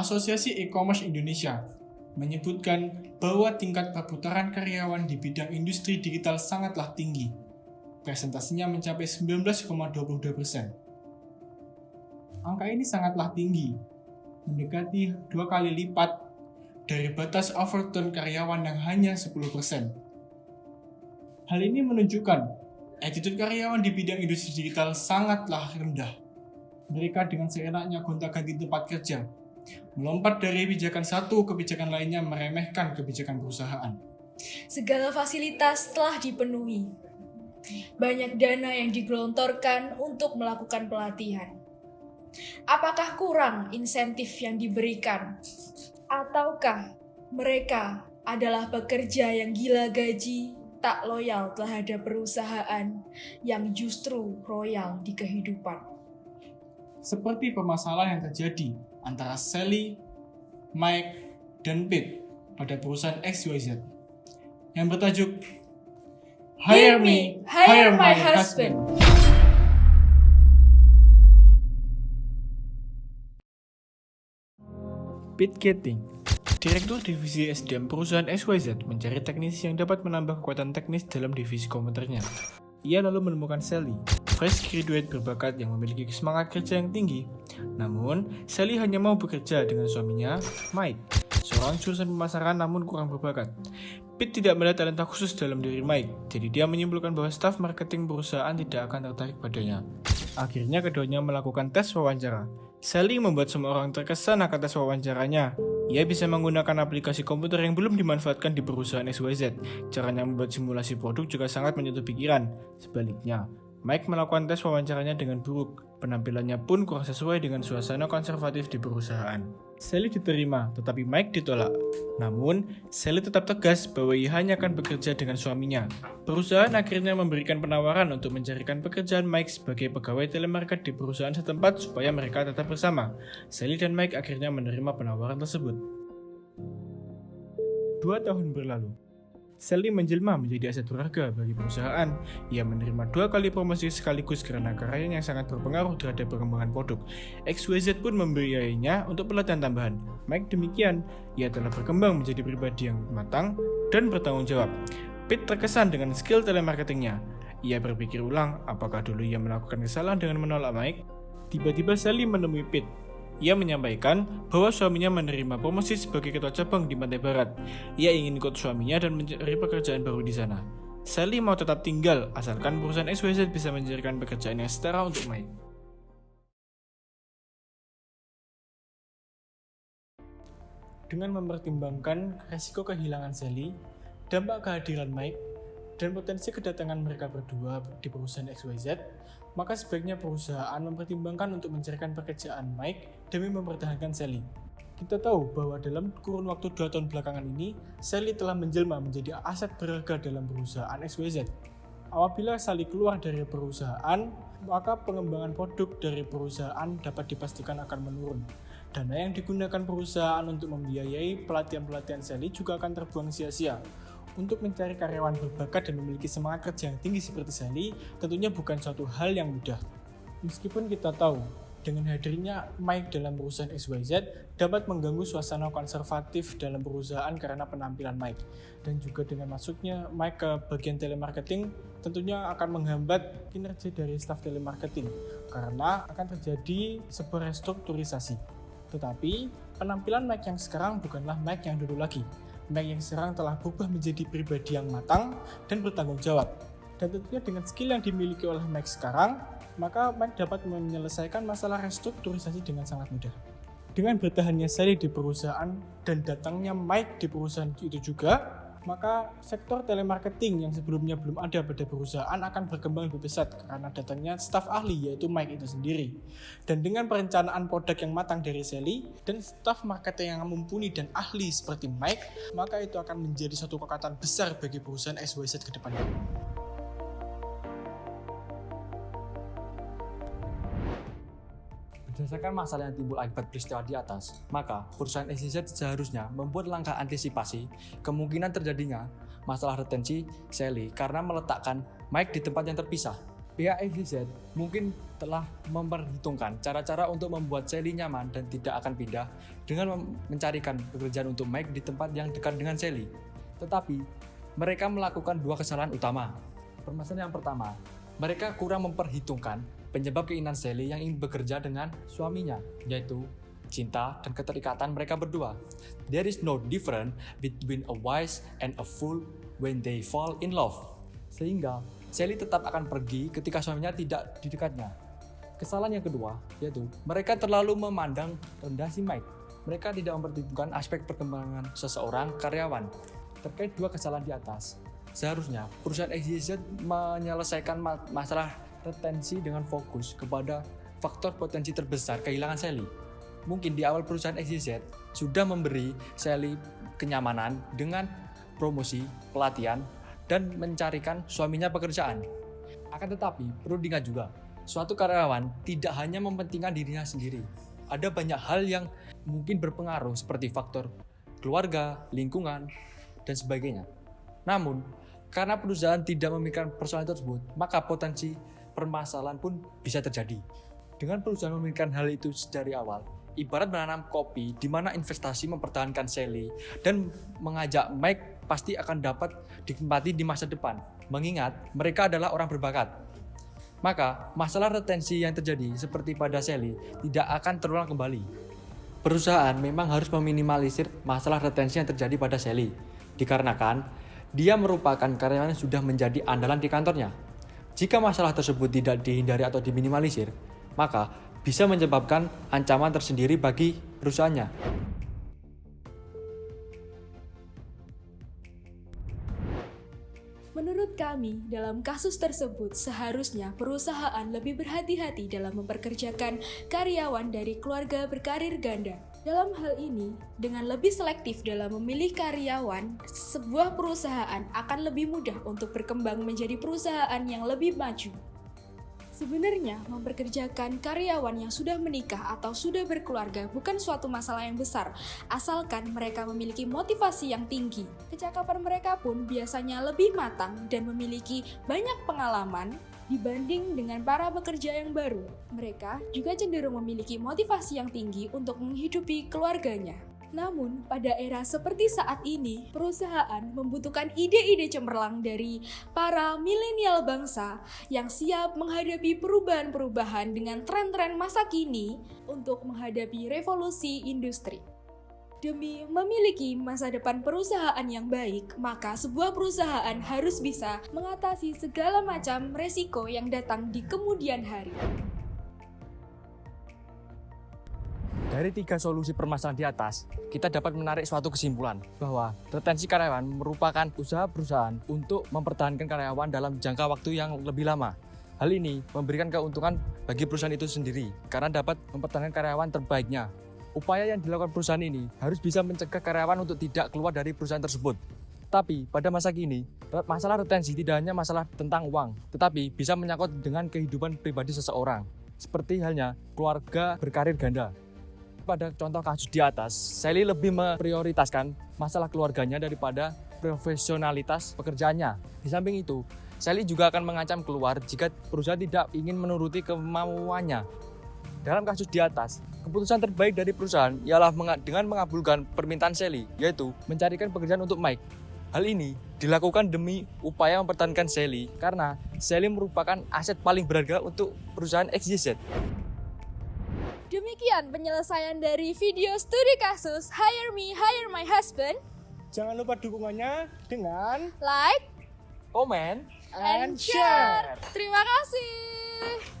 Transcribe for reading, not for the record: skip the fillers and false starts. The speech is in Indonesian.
Asosiasi E-commerce Indonesia menyebutkan bahwa tingkat perputaran karyawan di bidang industri digital sangatlah tinggi. Presentasinya mencapai 19,22%. Angka ini sangatlah tinggi, mendekati 2 kali lipat dari batas overturn karyawan yang hanya 10%. Hal ini menunjukkan attitude karyawan di bidang industri digital sangatlah rendah. Mereka dengan seenaknya gonta-ganti tempat kerja, melompat dari kebijakan satu ke kebijakan lainnya, meremehkan kebijakan perusahaan. Segala fasilitas telah dipenuhi. Banyak dana yang digelontorkan untuk melakukan pelatihan. Apakah kurang insentif yang diberikan? Ataukah mereka adalah pekerja yang gila gaji, tak loyal terhadap perusahaan yang justru royal di kehidupan? Seperti permasalahan yang terjadi antara Sally, Mike, dan Pete pada perusahaan XYZ yang bertajuk Hire Me, Hire My Husband. Pete Keating, Direktur Divisi SDM perusahaan XYZ, mencari teknisi yang dapat menambah kekuatan teknis dalam divisi komputernya. Ia lalu menemukan Sally, fresh graduate berbakat yang memiliki semangat kerja yang tinggi. Namun, Sally hanya mau bekerja dengan suaminya, Mike, seorang jurusan pemasaran namun kurang berbakat. Pete tidak melihat talenta khusus dalam diri Mike, jadi dia menyimpulkan bahwa staf marketing perusahaan tidak akan tertarik padanya. Akhirnya keduanya melakukan tes wawancara. Sally membuat semua orang terkesan akan tes wawancaranya. Ia bisa menggunakan aplikasi komputer yang belum dimanfaatkan di perusahaan XYZ. Caranya membuat simulasi produk juga sangat menyentuh pikiran. Sebaliknya, Mike melakukan tes wawancaranya dengan buruk. Penampilannya pun kurang sesuai dengan suasana konservatif di perusahaan. Sally diterima, tetapi Mike ditolak. Namun, Sally tetap tegas bahwa ia hanya akan bekerja dengan suaminya. Perusahaan akhirnya memberikan penawaran untuk mencarikan pekerjaan Mike sebagai pegawai telemarket di perusahaan setempat supaya mereka tetap bersama. Sally dan Mike akhirnya menerima penawaran tersebut. 2 tahun berlalu. Sally menjelma menjadi aset berharga bagi perusahaan. Ia menerima 2 kali promosi sekaligus karena karyanya yang sangat berpengaruh terhadap perkembangan produk. XYZ pun membiayainya untuk pelatihan tambahan. Mike demikian, ia telah berkembang menjadi pribadi yang matang dan bertanggung jawab. Pete terkesan dengan skill telemarketingnya. Ia berpikir ulang apakah dulu ia melakukan kesalahan dengan menolak Mike. Tiba-tiba Sally menemui Pete. Ia menyampaikan bahwa suaminya menerima promosi sebagai ketua cabang di Pantai Barat. Ia ingin ikut suaminya dan mencari pekerjaan baru di sana. Sally mau tetap tinggal asalkan perusahaan XYZ bisa mencarikan pekerjaan yang setara untuk Mike. Dengan mempertimbangkan resiko kehilangan Sally, dampak kehadiran Mike, dan potensi kedatangan mereka berdua di perusahaan XYZ, maka sebaiknya perusahaan mempertimbangkan untuk mencarikan pekerjaan Mike demi mempertahankan Sally. Kita tahu bahwa dalam kurun waktu 2 tahun belakangan ini, Sally telah menjelma menjadi aset berharga dalam perusahaan XYZ. Apabila Sally keluar dari perusahaan, maka pengembangan produk dari perusahaan dapat dipastikan akan menurun. Dana yang digunakan perusahaan untuk membiayai pelatihan-pelatihan Sally juga akan terbuang sia-sia. Untuk mencari karyawan berbakat dan memiliki semangat kerja yang tinggi seperti Sally, tentunya bukan suatu hal yang mudah. Meskipun kita tahu, dengan hadirnya Mike dalam perusahaan XYZ dapat mengganggu suasana konservatif dalam perusahaan karena penampilan Mike. Dan juga dengan masuknya Mike ke bagian telemarketing, tentunya akan menghambat kinerja dari staf telemarketing, karena akan terjadi sebuah restrukturisasi. Tetapi, penampilan Mike yang sekarang bukanlah Mike yang dulu lagi. Mike yang sekarang telah berubah menjadi pribadi yang matang dan bertanggung jawab. Dan tentunya dengan skill yang dimiliki oleh Mike sekarang, maka Mike dapat menyelesaikan masalah restrukturisasi dengan sangat mudah. Dengan bertahannya Sally di perusahaan dan datangnya Mike di perusahaan itu juga, maka sektor telemarketing yang sebelumnya belum ada pada perusahaan akan berkembang lebih pesat karena datangnya staf ahli yaitu Mike itu sendiri. Dan dengan perencanaan produk yang matang dari Sally dan staf marketing yang mumpuni dan ahli seperti Mike, maka itu akan menjadi suatu kekuatan besar bagi perusahaan XYZ ke depannya. Berdasarkan masalah yang timbul akibat peristiwa di atas, maka perusahaan XYZ seharusnya membuat langkah antisipasi kemungkinan terjadinya masalah retensi Sally karena meletakkan Mike di tempat yang terpisah. pihak XYZ mungkin telah memperhitungkan cara-cara untuk membuat Sally nyaman dan tidak akan pindah dengan mencarikan pekerjaan untuk Mike di tempat yang dekat dengan Sally. Tetapi, mereka melakukan dua kesalahan utama. Permasalahan yang pertama, mereka kurang memperhitungkan penyebab keinginan Sally yang ingin bekerja dengan suaminya, yaitu cinta dan keterikatan mereka berdua. There is no difference between a wise and a fool when they fall in love. Sehingga Sally tetap akan pergi ketika suaminya tidak di dekatnya. Kesalahan yang kedua, yaitu mereka terlalu memandang rendah si Mike. Mereka tidak memperhitungkan aspek perkembangan seseorang karyawan. Terkait dua kesalahan di atas, seharusnya perusahaan XYZ menyelesaikan masalah retensi dengan fokus kepada faktor potensi terbesar kehilangan Sally. Mungkin di awal perusahaan XYZ sudah memberi Sally kenyamanan dengan promosi, pelatihan, dan mencarikan suaminya pekerjaan. Akan tetapi, perlu diingat juga, suatu karyawan tidak hanya mementingkan dirinya sendiri. Ada banyak hal yang mungkin berpengaruh seperti faktor keluarga, lingkungan, dan sebagainya. Namun, karena perusahaan tidak memikirkan persoalan tersebut, maka potensi permasalahan pun bisa terjadi. Dengan perusahaan memikirkan hal itu dari awal, ibarat menanam kopi di mana investasi mempertahankan Sally dan mengajak Mike pasti akan dapat dinikmati di masa depan, mengingat mereka adalah orang berbakat. Maka, masalah retensi yang terjadi seperti pada Sally tidak akan terulang kembali. Perusahaan memang harus meminimalisir masalah retensi yang terjadi pada Sally, dikarenakan dia merupakan karyawan yang sudah menjadi andalan di kantornya. Jika masalah tersebut tidak dihindari atau diminimalisir, maka bisa menyebabkan ancaman tersendiri bagi perusahaannya. Menurut kami, dalam kasus tersebut seharusnya perusahaan lebih berhati-hati dalam mempekerjakan karyawan dari keluarga berkarir ganda. Dalam hal ini, dengan lebih selektif dalam memilih karyawan, sebuah perusahaan akan lebih mudah untuk berkembang menjadi perusahaan yang lebih maju. Sebenarnya, memperkerjakan karyawan yang sudah menikah atau sudah berkeluarga bukan suatu masalah yang besar, asalkan mereka memiliki motivasi yang tinggi. Kecakapan mereka pun biasanya lebih matang dan memiliki banyak pengalaman dibanding dengan para pekerja yang baru. Mereka juga cenderung memiliki motivasi yang tinggi untuk menghidupi keluarganya. Namun, pada era seperti saat ini, perusahaan membutuhkan ide-ide cemerlang dari para milenial bangsa yang siap menghadapi perubahan-perubahan dengan tren-tren masa kini untuk menghadapi revolusi industri. Demi memiliki masa depan perusahaan yang baik, maka sebuah perusahaan harus bisa mengatasi segala macam resiko yang datang di kemudian hari. Dari 3 solusi permasalahan di atas, kita dapat menarik suatu kesimpulan bahwa retensi karyawan merupakan usaha perusahaan untuk mempertahankan karyawan dalam jangka waktu yang lebih lama. Hal ini memberikan keuntungan bagi perusahaan itu sendiri karena dapat mempertahankan karyawan terbaiknya. Upaya yang dilakukan perusahaan ini harus bisa mencegah karyawan untuk tidak keluar dari perusahaan tersebut. Tapi pada masa kini, masalah retensi tidak hanya masalah tentang uang, tetapi bisa menyangkut dengan kehidupan pribadi seseorang, seperti halnya keluarga berkarir ganda. Pada contoh kasus di atas, Sally lebih memprioritaskan masalah keluarganya daripada profesionalitas pekerjaannya. Di samping itu, Sally juga akan mengancam keluar jika perusahaan tidak ingin menuruti kemauannya. Dalam kasus di atas, keputusan terbaik dari perusahaan ialah dengan mengabulkan permintaan Sally, yaitu mencarikan pekerjaan untuk Mike. Hal ini dilakukan demi upaya mempertahankan Sally karena Sally merupakan aset paling berharga untuk perusahaan XYZ. Demikian penyelesaian dari video studi kasus Hire Me, Hire My Husband. Jangan lupa dukungannya dengan Like Komen and share. Terima kasih.